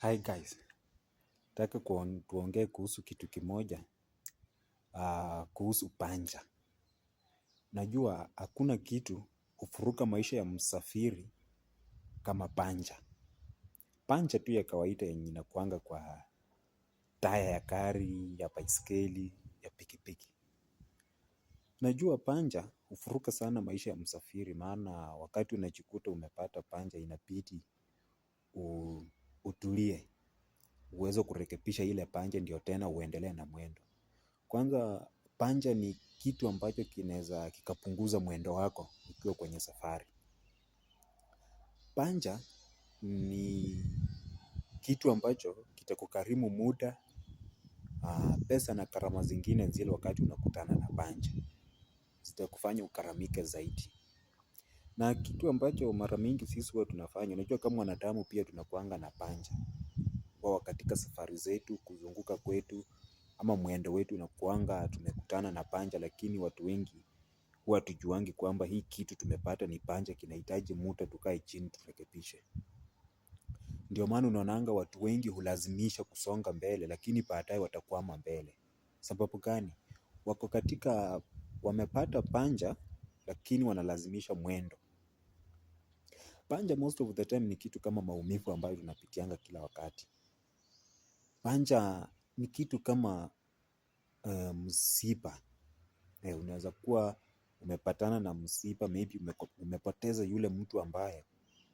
Hi guys, nataka tuongee kuhusu kitu kimoja, kuhusu panya. Najua hakuna kitu hufuruka maisha ya msafiri kama panya. Panya tu ya kawaida yenye inakuanga kwa taya ya gari, ya baiskeli, ya pikipiki. Najua panya hufuruka sana maisha ya msafiri, maana wakati unajikuta umepata panya inabidi utulie, uweze kurekebisha ile panya ndio tena uendelee na mwendo. Kwanza panya ni kitu ambacho kinaweza kikapunguza mwendo wako ukiwa kwenye safari. Panya ni kitu ambacho kitakugharimu muda, pesa na gharama zingine zile wakati unakutana na panya. Zitakufanya ugharamike zaidi. Na kitu ambacho mara mingi sisi huwa tunafanya, unajua kama wanadamu pia tunakuanga na panya. Kwa katika safari zetu, kuzunguka kwetu, ama mwendo wetu unakuanga tumekutana na panya, lakini watu wengi huwa hatujuangi kwamba hii kitu tumepata ni panya, kinahitaji muda tukae chini turekebishe. Ndio maana unaonanga watu wengi hulazimisha kusonga mbele, lakini baadaye watakwama mbele. Sababu gani? Wako katika wamepata panya, lakini wanalazimisha mwendo. Panya most of the time ni kitu kama maumivu ambayo tunapitianga kila wakati. Panya ni kitu kama msiba. Unaweza kuwa umepatana na msiba, maybe umepoteza yule mtu ambaye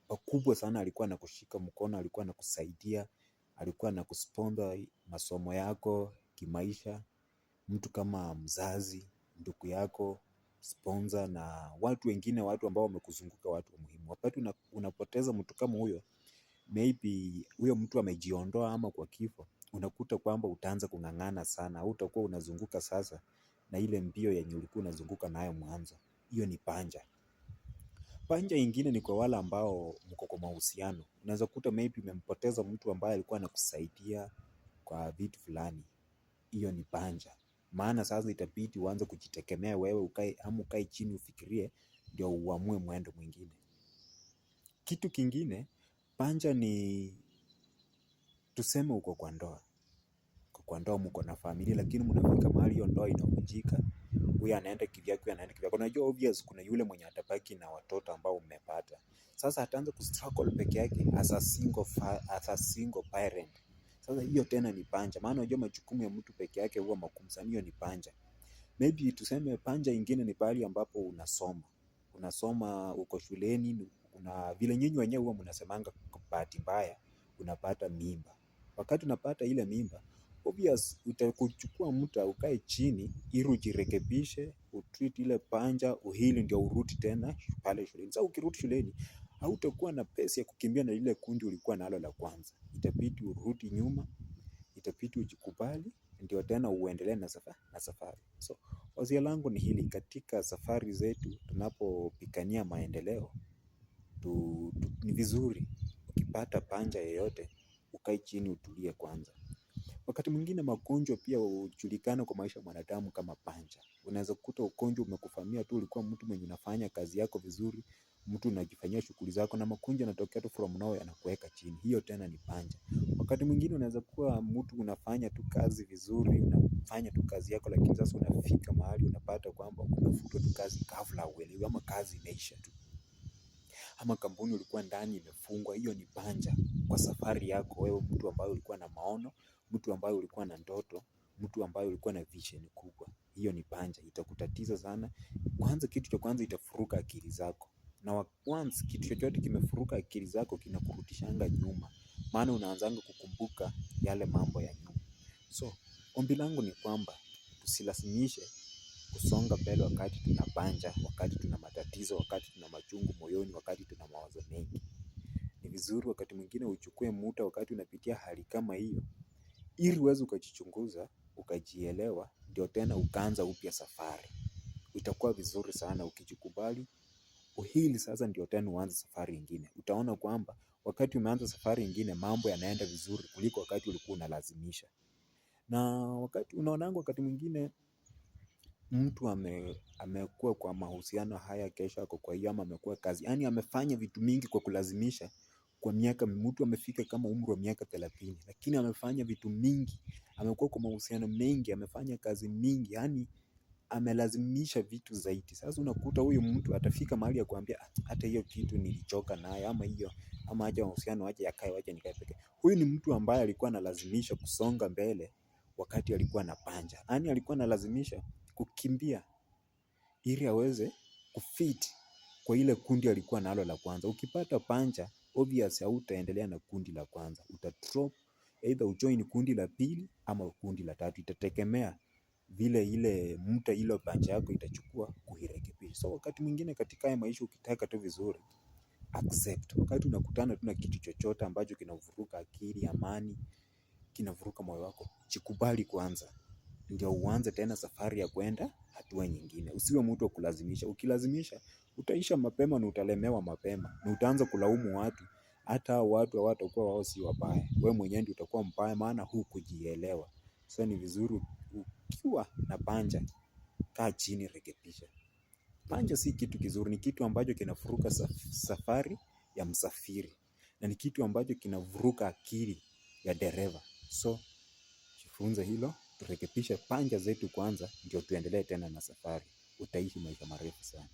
pakubwa sana alikuwa anakushika mkono, alikuwa anakusaidia, alikuwa anakusponsor masomo yako kimaisha, mtu kama mzazi, ndugu yako, sponsor na watu wengine, watu ambao wamekuzunguka, watu muhimu. Wakati unapoteza mtu kama huyo, maybe huyo mtu amejiondoa ama kwa kifo, unakuta kwamba utaanza kung'ang'ana sana, hautakuwa unazunguka sasa na ile mbio yenye ulikuwa unazunguka nayo mwanzo. Hiyo ni panya. Panya ingine ni kwa wale ambao mko kwa mahusiano. Unaweza kuta maybe umempoteza mtu ambaye alikuwa anakusaidia kwa vitu fulani. Hiyo ni panya. Maana sasa itabidi uanze kujitegemea wewe, ukae chini ufikirie ndio uamue mwendo mwingine. Kitu kingine, panya ni tuseme uko kwa ndoa. Kwa ndoa mko na familia, lakini mnafika mahali hiyo ndoa inavunjika. Huyu anaenda kivyake, huyu anaenda kivyake. Unajua obvious kuna yule mwenye atabaki na watoto ambao mmepata. Sasa ataanza kustruggle peke yake as a single parent. Sasa hiyo tena ni panya. Maana unajua majukumu ya mtu peke yake huwa magumu sana. Hiyo ni panya. Maybe tuseme panya ingine ni pahali ambapo unasoma. Unasoma uko shuleni, vile nyinyi wenyewe huwa mnasemanga kwa bahati mbaya unapata mimba. Wakati unapata ile mimba, obvious utakuchukua muda ukae chini ili ujirekebishe, utreat ile panya, uhili ndio urudi tena pale shuleni. Sasa ukirudi shuleni, hautakuwa na pesa ya kukimbia na ile kundi ulikuwa nalo la kwanza. Itabidi urudi nyuma, itabidi ujikubali, ndio tena uendelee na safari. So, wazo langu ni hili, katika safari zetu, tunapopigania maendeleo, ni vizuri, ukipata panya yeyote, ukae chini utulie kwanza. Wakati mwingine magonjwa pia hujulikana kwa maisha ya mwanadamu kama panya. Unaweza kukuta ugonjwa umekuvamia tu, ulikuwa mtu mwenye unafanya kazi yako vizuri, mtu unajifanyia shughuli zako na magonjwa yanatokea tu from nowhere yanakuweka chini. Hiyo tena ni panya. Wakati mwingine unaweza kuwa mtu unafanya tu kazi vizuri, unafanya tu kazi yako, lakini sasa unafika mahali unapata kwamba unafutwa tu kazi ghafla uelewi, ama kazi imeisha tu. Ama kampuni ulikuwa ndani imefungwa. Hiyo ni panya kwa safari yako wewe, mtu ambaye ulikuwa na maono, mtu ambaye ulikuwa na ndoto, mtu ambaye ulikuwa na vision kubwa. Hiyo ni panya, itakutatiza sana. Kwanza kitu cha kwanza itafuruka akili zako. Na once kitu chochote kimefuruka akili zako kinakurudishanga nyuma. Maana unaanzanga kukumbuka yale mambo ya nyuma. So, ombi langu ni kwamba tusilazimishe kusonga mbele wakati tuna panya, wakati tuna matatizo, wakati tuna machungu moyoni, wakati tuna mawazo mengi. Ni vizuri wakati mwingine uchukue muda wakati unapitia hali kama hiyo, ili uweze ukajichunguza, ukajielewa, ndio tena ukaanza upya safari. Itakuwa vizuri sana ukijikubali, uhili sasa ndio tena uanze safari ingine. Utaona kwamba wakati umeanza safari ingine mambo yanaenda vizuri kuliko wakati ulikuwa unalazimisha. Na wakati unaonanga wakati mwingine mtu amekuwa kwa mahusiano haya, kesho ako kwa hiyo, ama amekuwa kazi, yaani amefanya vitu mingi kwa kulazimisha, kwa miaka, mtu amefika kama umri wa miaka 30, lakini amefanya vitu mingi, amekuwa kwa mahusiano mengi, amefanya kazi mingi, yani amelazimisha vitu zaidi. Sasa unakuta huyu mtu atafika mahali ya kuambia hata hiyo kitu nilichoka nayo, ama hiyo, ama acha mahusiano aje yakae, wacha nikae peke. Huyu ni mtu ambaye alikuwa analazimisha kusonga mbele wakati alikuwa na panja, yani alikuwa analazimisha kukimbia ili aweze kufit kwa ile kundi alikuwa nalo la kwanza. Ukipata panja, obvious hautaendelea na kundi la kwanza, utadrop, either ujoin kundi la pili ama kundi la tatu, itategemea vile ile muda ile panja yako itachukua kuirekebisha. So wakati mwingine katika haya maisha, ukitaka tu vizuri, accept. Wakati unakutana tu na kitu chochote ambacho kinavuruga akili, amani, kinavuruga moyo wako, chikubali kwanza, ndio uanze tena safari ya kwenda hatua nyingine. Usiwe mtu wa kulazimisha. Ukilazimisha utaisha mapema na utalemewa mapema, na utaanza kulaumu watu. Hata watu hawatakuwa wao si wabaya, wewe mwenyewe ndio utakuwa mbaya, maana hukujielewa. So ni vizuri ukiwa na panja, kaa chini, rekebisha. Panja si kitu kizuri, ni kitu ambacho kinavuruga safari ya msafiri, na ni kitu ambacho kinavuruga akili ya dereva. So jifunze hilo, turekebishe panja zetu kwanza, ndio tuendelee tena na safari. Utaishi maisha marefu sana.